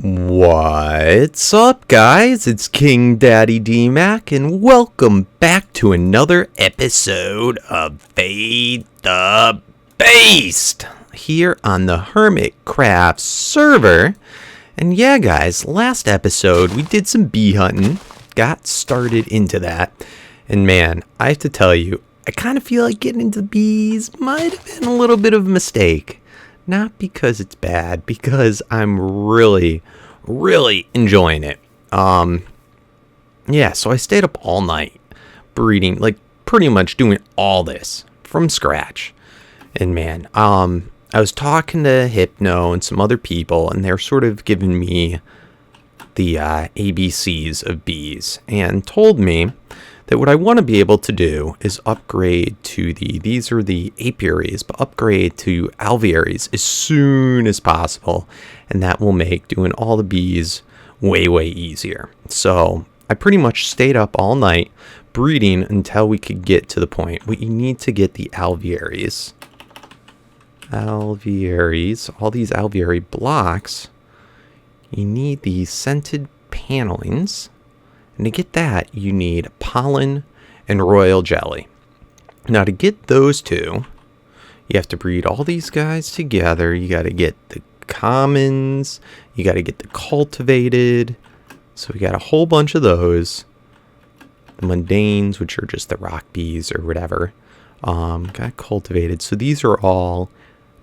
What's up, guys? It's KingDaddyDMAC, and welcome back to another episode of Fade the Beast here on the Hermitcraft server. And yeah, guys, last episode we did some bee hunting, got started into that, and man, I have to tell you, I kind of feel like getting into the bees might have been a little bit of a mistake. Not because it's bad, because I'm really enjoying it. Yeah, so I stayed up all night breeding, like pretty much doing all this from scratch. And man, I was talking to Hypno and some other people, and they're sort of giving me the ABCs of bees, and told me that what I want to be able to do is upgrade to these are the apiaries, but upgrade to alvearies as soon as possible. And that will make doing all the bees way easier. So I pretty much stayed up all night breeding until we could get to the point where you need to get the alvearies. Alvearies, all these alveary blocks, you need the scented panelings. And to get that, you need pollen and royal jelly. Now, to get those two, you have to breed all these guys together. You got to get the commons. You got to get the cultivated. So we got a whole bunch of those. The mundanes, which are just the rock bees or whatever, got cultivated. So these are all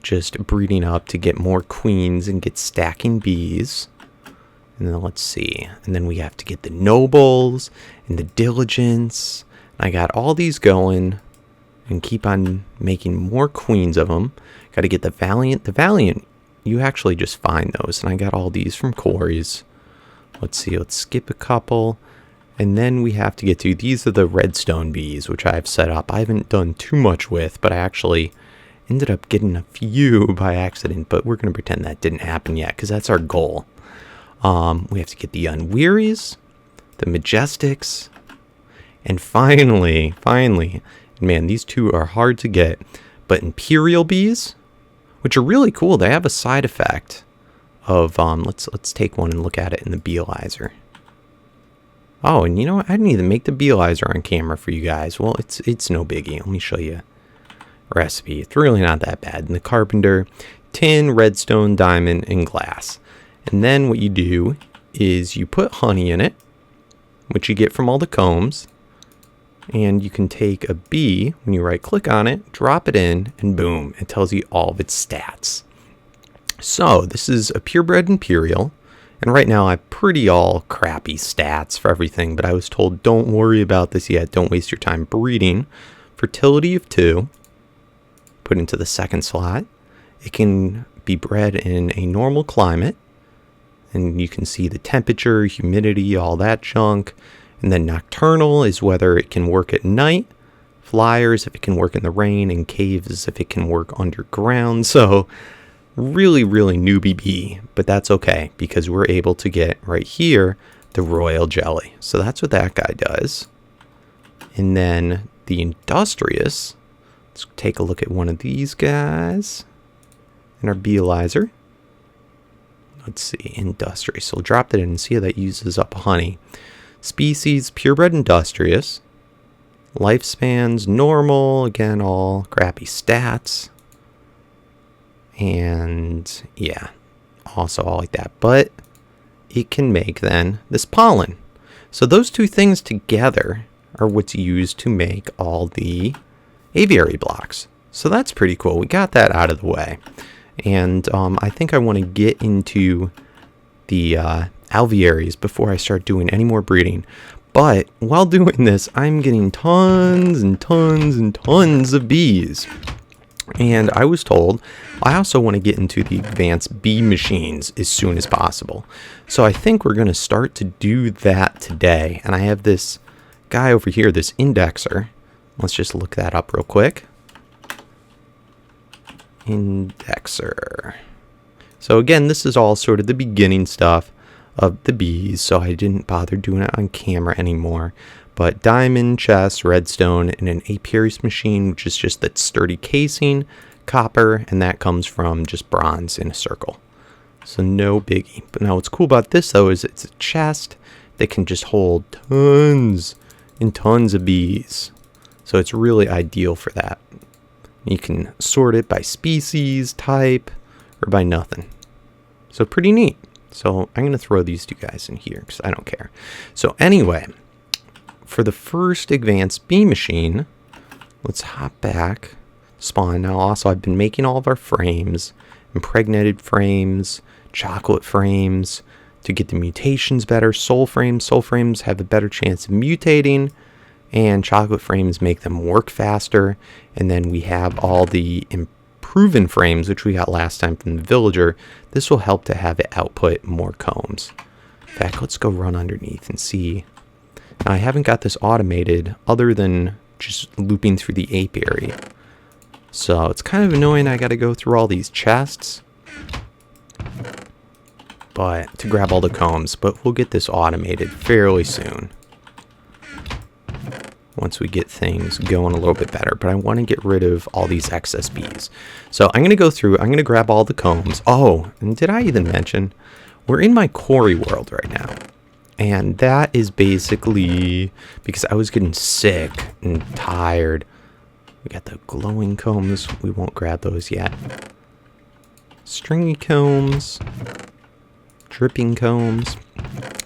just breeding up to get more queens and get stacking bees. And then let's see. And then we have to get the nobles and the diligence. I got all these going and keep on making more queens of them. Got to get the valiant. The valiant, you actually just find those. And I got all these from quarries. Let's see. Let's skip a couple. And then we have to get to, these are the redstone bees, which I've set up. I haven't done too much with, but I actually ended up getting a few by accident. But we're going to pretend that didn't happen yet, because that's our goal. We have to get the unwearies, the majestics, and finally, man, these two are hard to get, but imperial bees, which are really cool. They have a side effect of, let's take one and look at it in the beealizer. Oh, and you know what? I didn't even make the beealizer on camera for you guys. Well, it's no biggie. Let me show you a recipe. It's really not that bad. And the carpenter, tin, redstone, diamond, and glass. And then what you do is you put honey in it, which you get from all the combs. And you can take a bee, when you right click on it, drop it in, and boom, it tells you all of its stats. So this is a purebred imperial. And right now I have pretty all crappy stats for everything, but I was told don't worry about this yet. Don't waste your time breeding. Fertility of 2. Put into the second slot. It can be bred in a normal climate. And you can see the temperature, humidity, all that junk. And then nocturnal is whether it can work at night. Flyers, if it can work in the rain. And caves, if it can work underground. So really newbie bee. But that's okay, because we're able to get right here the royal jelly. So that's what that guy does. And then the industrious. Let's take a look at one of these guys. And our beealizer. Let's see, industrious. So we'll drop that in and see how that uses up honey. Species, purebred industrious. Lifespans, normal. Again, all crappy stats. And yeah, also all like that. But it can make then this pollen. So those two things together are what's used to make all the aviary blocks. So that's pretty cool. We got that out of the way. And I think I want to get into the alvearies before I start doing any more breeding. But while doing this, I'm getting tons of bees. And I was told I also want to get into the advanced bee machines as soon as possible. So I think we're going to start to do that today. And I have this guy over here, this indexer. Let's just look that up real quick. Indexer. So again, this is all sort of the beginning stuff of the bees, so I didn't bother doing it on camera anymore. But diamond, chest, redstone, and an apiaries machine, which is just that sturdy casing, copper, and that comes from just bronze in a circle. So no biggie. But now what's cool about this though is it's a chest that can just hold tons and tons of bees. So it's really ideal for that. You can sort it by species, type, or by nothing. So pretty neat. So I'm going to throw these two guys in here because I don't care. So anyway, for the first advanced bee machine, let's hop back, spawn. Now also I've been making all of our frames, impregnated frames, chocolate frames, to get the mutations better. Soul frames have a better chance of mutating, and chocolate frames make them work faster. And then we have all the improving frames, which we got last time from the villager. This will help to have it output more combs. In fact, let's go run underneath and see. Now, I haven't got this automated other than just looping through the apiary. So it's kind of annoying I got to go through all these chests but to grab all the combs. But we'll get this automated fairly soon, once we get things going a little bit better. But I want to get rid of all these excess bees. So I'm going to go through, I'm going to grab all the combs. Oh, and did I even mention, we're in my quarry world right now. And that is basically because I was getting sick and tired. We got the glowing combs. We won't grab those yet. Stringy combs. Dripping combs.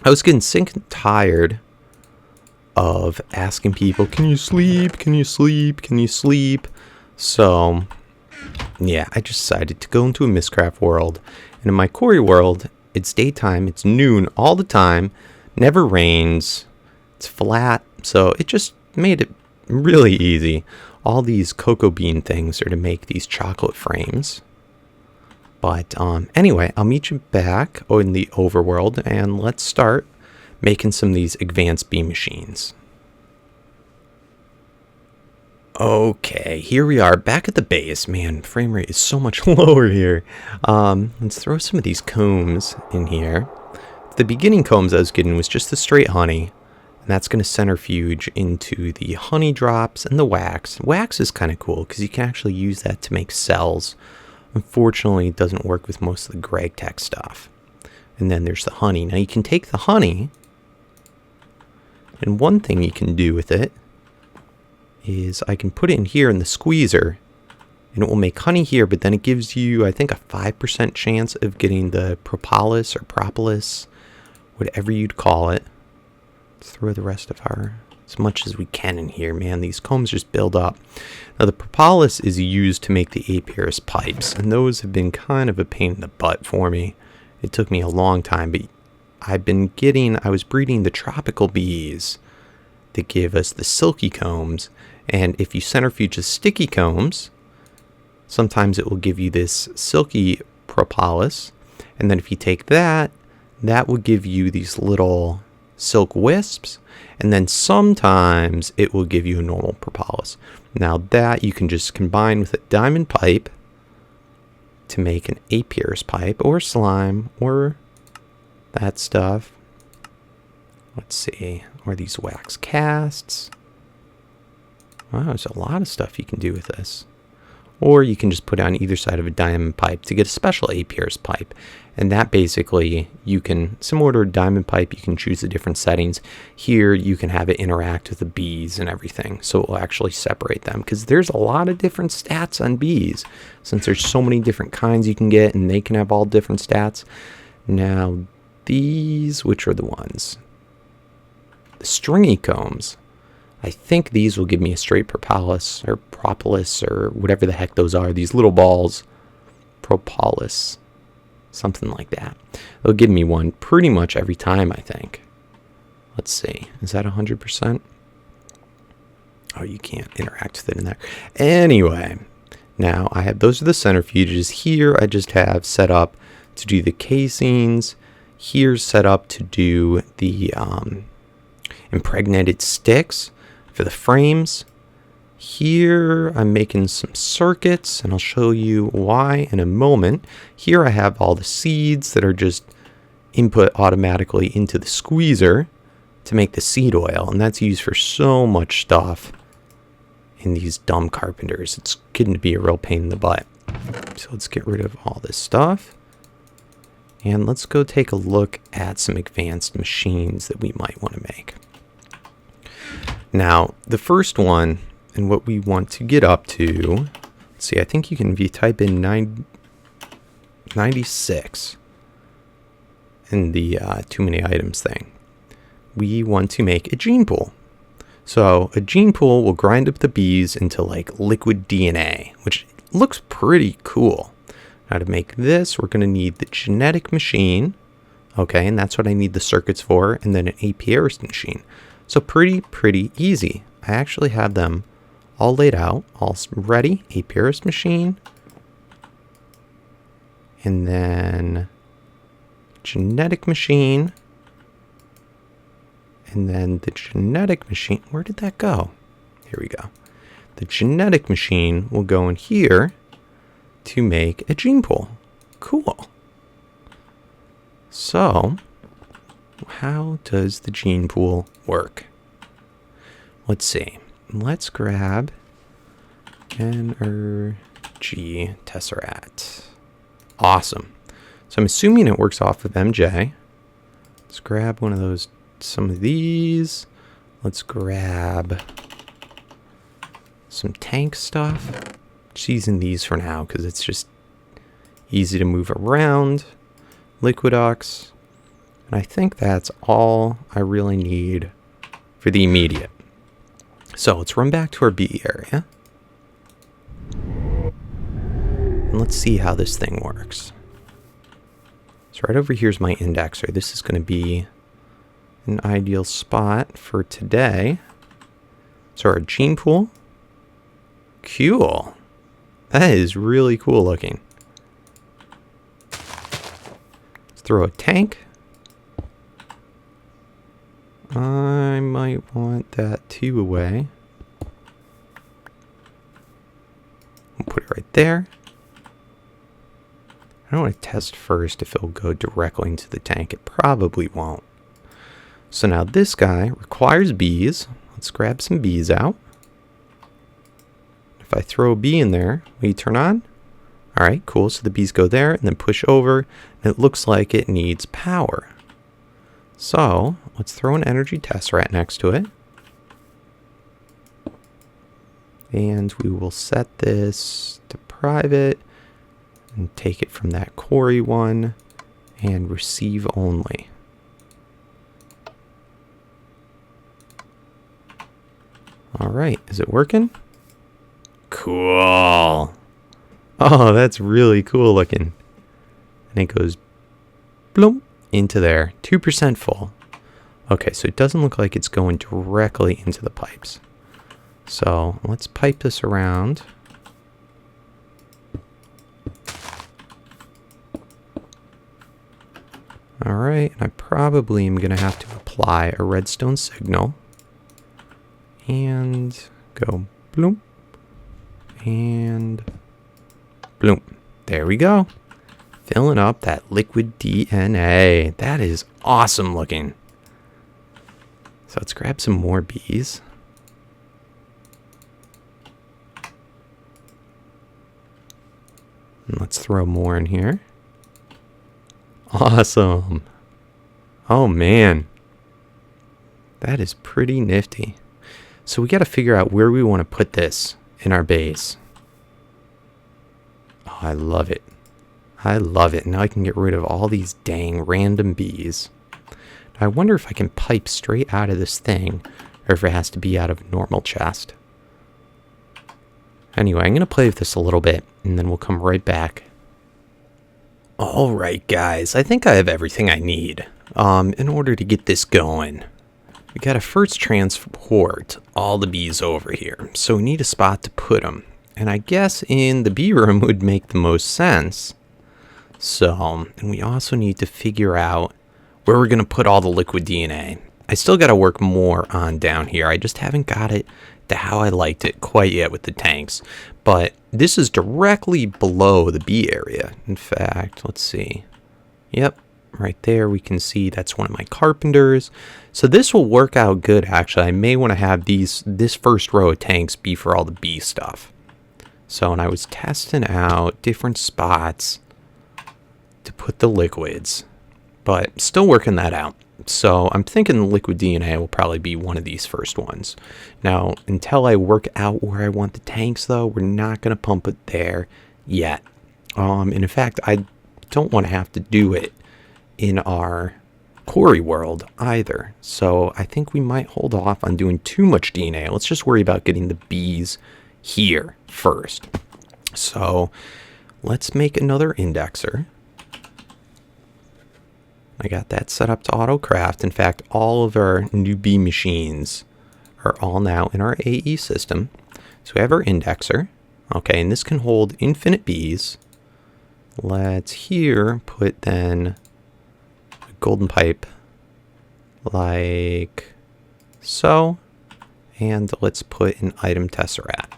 I was getting sick and tired of asking people, can you sleep? Can you sleep? Can you sleep? So, yeah, I just decided to go into a Hermitcraft world. And in my quarry world, it's daytime, it's noon all the time, never rains, it's flat, so it just made it really easy. All these cocoa bean things are to make these chocolate frames. But anyway, I'll meet you back in the overworld, and let's start making some of these advanced bee machines. Okay, here we are back at the base. Man, frame rate is so much lower here. Let's throw some of these combs in here. The beginning combs I was getting was just the straight honey, and that's going to centrifuge into the honey drops and the wax. Wax is kind of cool because you can actually use that to make cells. Unfortunately, it doesn't work with most of the GregTech stuff. And then there's the honey. Now you can take the honey, and one thing you can do with it is I can put it in here in the squeezer, and it will make honey here, but then it gives you, I think, a 5% chance of getting the propolis or propolis, whatever you'd call it. Let's throw the rest of our, as much as we can in here. Man, these combs just build up. Now, the propolis is used to make the apiarist pipes, and those have been kind of a pain in the butt for me. It took me a long time, but I was breeding the tropical bees that give us the silky combs, and if you centrifuge the sticky combs, sometimes it will give you this silky propolis, and then if you take that, that will give you these little silk wisps, and then sometimes it will give you a normal propolis. Now that you can just combine with a diamond pipe to make an apiarist pipe, or slime, or that stuff. Let's see, or these wax casts. Wow, there's a lot of stuff you can do with this. Or you can just put it on either side of a diamond pipe to get a special apiarist pipe. And that basically, you can, similar to a diamond pipe, you can choose the different settings. Here, you can have it interact with the bees and everything. So it will actually separate them. Because there's a lot of different stats on bees. Since there's so many different kinds you can get, and they can have all different stats. Now, these, which are the ones? The stringy combs. I think these will give me a straight propolis, or propolis, or whatever the heck those are. These little balls. Propolis. Something like that. They'll give me one pretty much every time, I think. Let's see. Is that 100%? Oh, you can't interact with it in there. Anyway. Now, I have, those are the centrifuges. Here, I just have set up to do the casings. Here's set up to do the impregnated sticks for the frames. Here I'm making some circuits, and I'll show you why in a moment. Here I have all the seeds that are just input automatically into the squeezer to make the seed oil, and that's used for so much stuff in these dumb carpenters. It's getting to be a real pain in the butt. So let's get rid of all this stuff. And let's go take a look at some advanced machines that we might want to make. Now, the first one, and what we want to get up to, let's see, I think you can, if you type in 96 in the too many items thing, we want to make a gene pool. So a gene pool will grind up the bees into like liquid DNA, which looks pretty cool. Now to make this, we're going to need the genetic machine. Okay, and that's what I need the circuits for, and then an apiarist machine. So pretty easy. I actually have them all laid out, all ready. Apiarist machine. And then genetic machine. And then the genetic machine, where did that go? Here we go. The genetic machine will go in here to make a gene pool. Cool. So, how does the gene pool work? Let's see. Let's grab Energy Tesseract. Awesome. So I'm assuming it works off of MJ. Let's grab one of those, some of these. Let's grab some tank stuff. Just using these for now because it's just easy to move around. Liquid ox. And I think that's all I really need for the immediate. So let's run back to our bee area. And let's see how this thing works. So right over here is my indexer. This is going to be an ideal spot for today. So our gene pool. Cool. That is really cool looking. Let's throw a tank. I might want that 2 away. We'll put it right there. I don't want to test first if it'll go directly into the tank. It probably won't. So now this guy requires bees. Let's grab some bees out. If I throw a bee in there, will you turn on? All right, cool. So the bees go there and then push over. And it looks like it needs power. So let's throw an energy tesseract next to it. And we will set this to private and take it from that Corey one and receive only. All right, is it working? Cool. Oh, that's really cool looking. And it goes bloom into there. 2% full. Okay, so it doesn't look like it's going directly into the pipes. So let's pipe this around. All right, I probably am going to have to apply a redstone signal. And go bloom. And bloom. There we go. Filling up that liquid DNA. That is awesome looking. So let's grab some more bees. And let's throw more in here. Awesome. Oh man. That is pretty nifty. So we got to figure out where we want to put this in our base. Oh, I love it. I love it. Now I can get rid of all these dang random bees. I wonder if I can pipe straight out of this thing or if it has to be out of a normal chest. Anyway, I'm going to play with this a little bit and then we'll come right back. Alright guys, I think I have everything I need in order to get this going. We got to first transport all the bees over here, so we need a spot to put them. And I guess in the bee room would make the most sense. So, and we also need to figure out where we're going to put all the liquid DNA. I still got to work more on down here. I just haven't got it to how I liked it quite yet with the tanks. But this is directly below the bee area. In fact, let's see. Yep, right there we can see that's one of my carpenters. So this will work out good actually. I may want to have this first row of tanks be for all the bee stuff. So when I was testing out different spots, to put the liquids, but still working that out. So I'm thinking the liquid DNA will probably be one of these first ones. Now, until I work out where I want the tanks, though, we're not going to pump it there yet. And in fact, I don't want to have to do it in our quarry world either. So I think we might hold off on doing too much DNA. Let's just worry about getting the bees here first. So let's make another indexer. I got that set up to auto-craft. In fact, all of our new bee machines are all now in our AE system. So we have our indexer. Okay, and this can hold infinite bees. Let's here put then a golden pipe like so. And let's put an item tesseract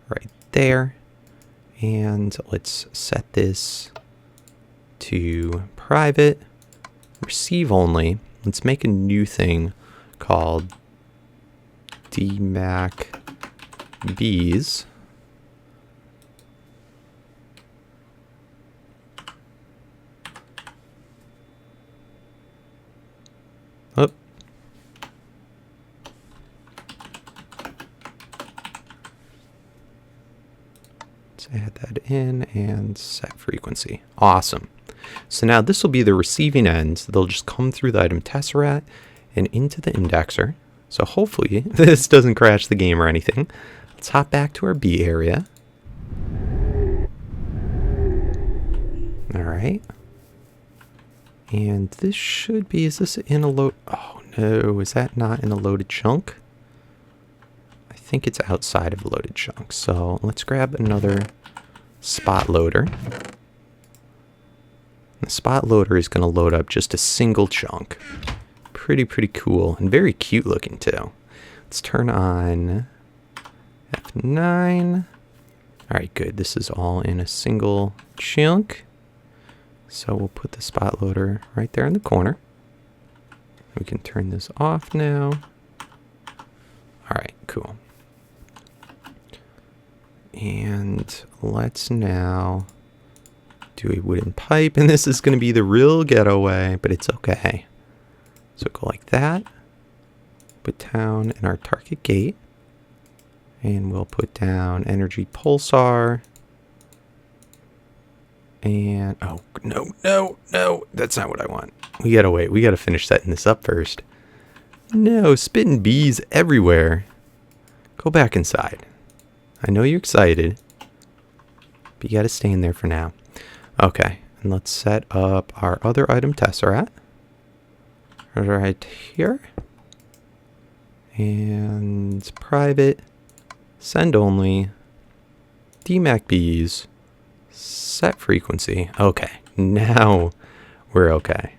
right there. And let's set this to private, receive only. Let's make a new thing called DMAC bees. Oh. Let's add that in and set frequency. Awesome. So now this will be the receiving ends. They'll just come through the item tesseract and into the indexer. So hopefully this doesn't crash the game or anything. Let's hop back to our bee area. All right. And this should be, is this in a load? Oh no, is that not in a loaded chunk? I think it's outside of a loaded chunk. So let's grab another spot loader. The spot loader is going to load up just a single chunk. Pretty cool and very cute looking too. Let's turn on F9. All right, good. This is all in a single chunk. So we'll put the spot loader right there in the corner. We can turn this off now. All right, cool. And let's now do a wooden pipe, and this is going to be the real getaway, but it's okay. So go like that. Put down in our target gate, and we'll put down energy pulsar. And oh no, that's not what I want. We gotta wait. We gotta finish setting this up first. No, spitting bees everywhere. Go back inside. I know you're excited, but you gotta stay in there for now. Okay, and let's set up our other item tesseract right here. And private, send only, DMAC bees, set frequency. Okay, now we're okay.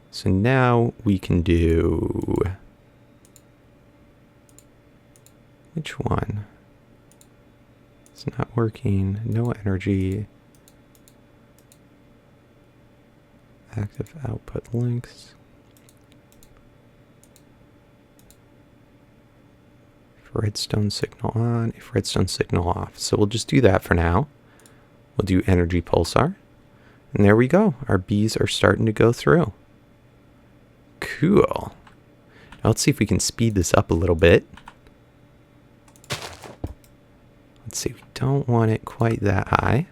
So now we can do, which one? It's not working. No energy. Active output links. If redstone signal on, if redstone signal off. So we'll just do that for now. We'll do energy pulsar. And there we go. Our bees are starting to go through. Cool. Now let's see if we can speed this up a little bit. Let's see, we don't want it quite that high.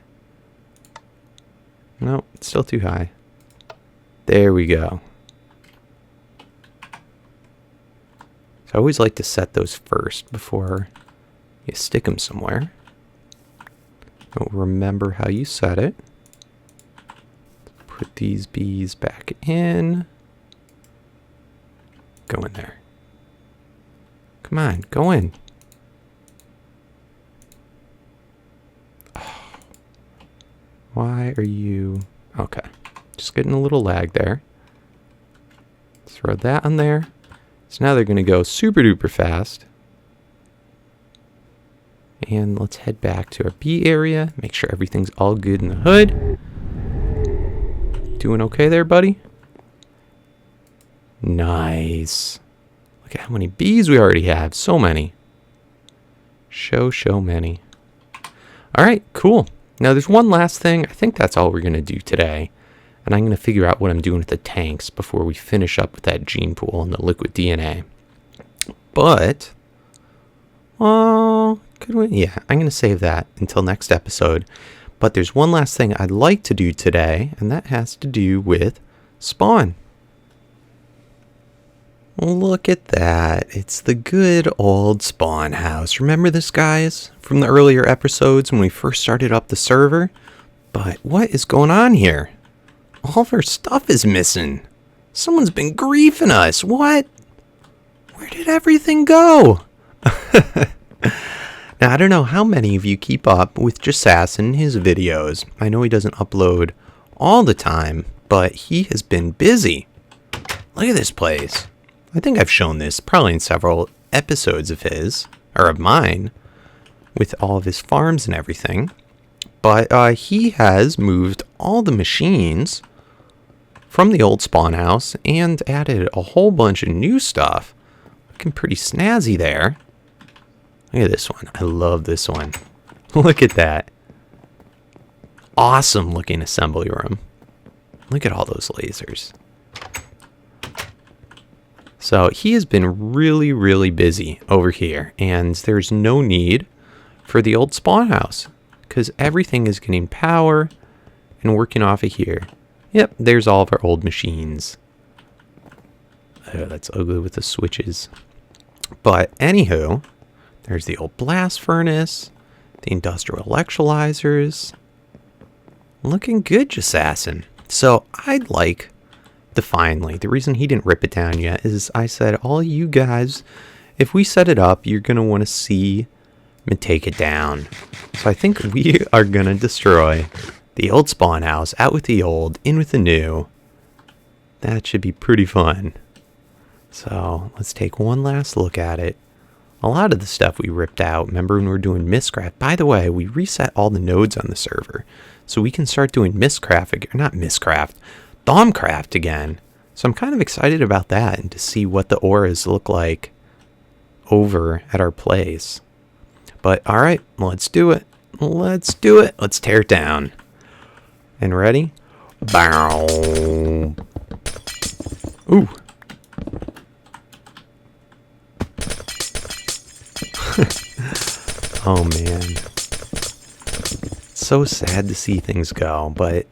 No, it's still too high. There we go. So I always like to set those first before you stick them somewhere. Don't remember how you set it. Put these bees back in. Go in there. Come on, go in. Oh. Why are you... Okay. Just getting a little lag there. Throw that on there. So now they're going to go super duper fast. And let's head back to our bee area. Make sure everything's all good in the hood. Doing okay there, buddy? Nice. Look at how many bees we already have. So many. So many. All right, cool. Now, there's one last thing. I think that's all we're going to do today. And I'm going to figure out what I'm doing with the tanks before we finish up with that gene pool and the liquid DNA. But, could we? Yeah, I'm going to save that until next episode. But there's one last thing I'd like to do today, and that has to do with spawn. Look at that. It's the good old spawn house. Remember this, guys, from the earlier episodes when we first started up the server? But what is going on here? All of our stuff is missing. Someone's been griefing us. What? Where did everything go? Now, I don't know how many of you keep up with Ason and his videos. I know he doesn't upload all the time, but he has been busy. Look at this place. I think I've shown this probably in several episodes of his, or of mine, with all of his farms and everything. But he has moved all the machines from the old spawn house and added a whole bunch of new stuff. Looking pretty snazzy there. Look at this one. I love this one. Look at that. Awesome looking assembly room. Look at all those lasers. So he has been really, really busy over here, and there's no need for the old spawn house because everything is getting power and working off of here. Yep, there's all of our old machines. Oh, that's ugly with the switches. But anywho, there's the old blast furnace, the industrial electrolyzers. Looking good, Ason. So I'd like to finally, the reason he didn't rip it down yet is I said, all you guys, if we set it up, you're going to want to see me take it down. So I think we are going to destroy the old spawn house, out with the old, in with the new. That should be pretty fun. So let's take one last look at it. A lot of the stuff we ripped out, remember when we were doing Mistcraft? By the way, we reset all the nodes on the server. So we can start doing Mistcraft again, not Mistcraft, Domcraft again. So I'm kind of excited about that and to see what the auras look like over at our place. But alright, let's do it. Let's do it. Let's tear it down. And ready? Bow. Ooh. Oh man. It's so sad to see things go, but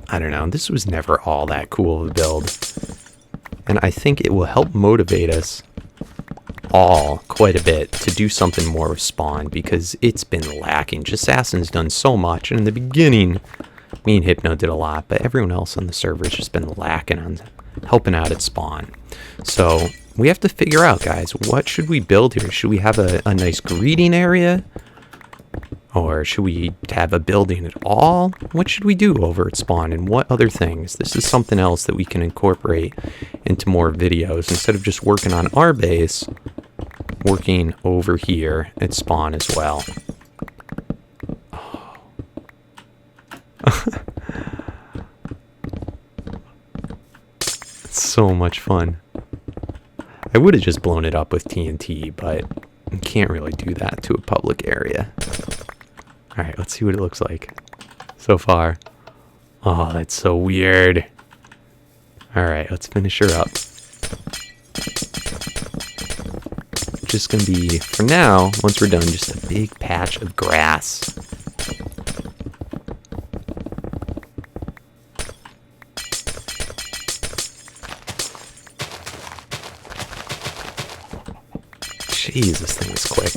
I don't know. This was never all that cool of a build. And I think it will help motivate us all quite a bit to do something more with spawn because it's been lacking. Ason's done so much, and in the beginning me and Hypno did a lot, but everyone else on the server has just been lacking on helping out at spawn. So we have to figure out, guys, what should we build here? Should we have a nice greeting area? Or should we have a building at all? What should we do over at spawn, and what other things? This is something else that we can incorporate into more videos instead of just working on our base, working over here at spawn as well. Oh. It's so much fun. I would have just blown it up with TNT, but you can't really do that to a public area. Alright, let's see what it looks like so far. Oh, that's so weird. Alright, let's finish her up. Just gonna be, for now, once we're done, just a big patch of grass. Jeez, this thing is quick.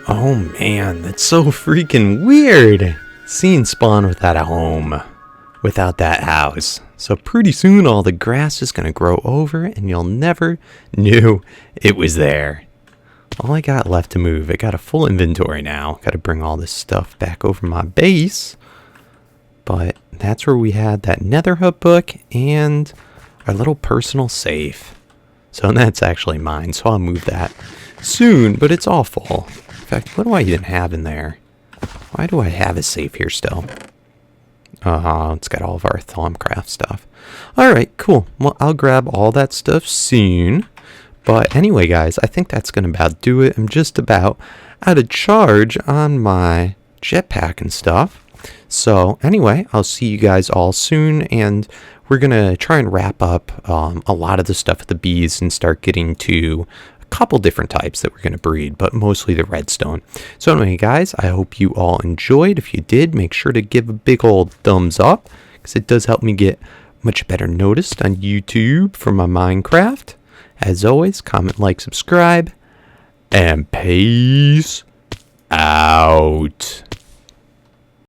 Oh man, that's so freaking weird. Seeing spawn without a home, without that house. So pretty soon all the grass is going to grow over and you'll never knew it was there. All I got left to move, I got a full inventory now. Got to bring all this stuff back over my base. But that's where we had that nether hut book and our little personal safe. So that's actually mine, so I'll move that soon, but it's all full. In fact, what do I even have in there? Why do I have a safe here still? It's got all of our Hermitcraft stuff. Alright, cool. Well, I'll grab all that stuff soon. But anyway, guys, I think that's going to about do it. I'm just about out of charge on my jetpack and stuff. So anyway, I'll see you guys all soon, and we're going to try and wrap up a lot of the stuff with the bees and start getting to a couple different types that we're going to breed, but mostly the redstone. So anyway, guys, I hope you all enjoyed. If you did, make sure to give a big old thumbs up, because it does help me get much better noticed on YouTube for my Minecraft. As always, comment, like, subscribe, and peace out.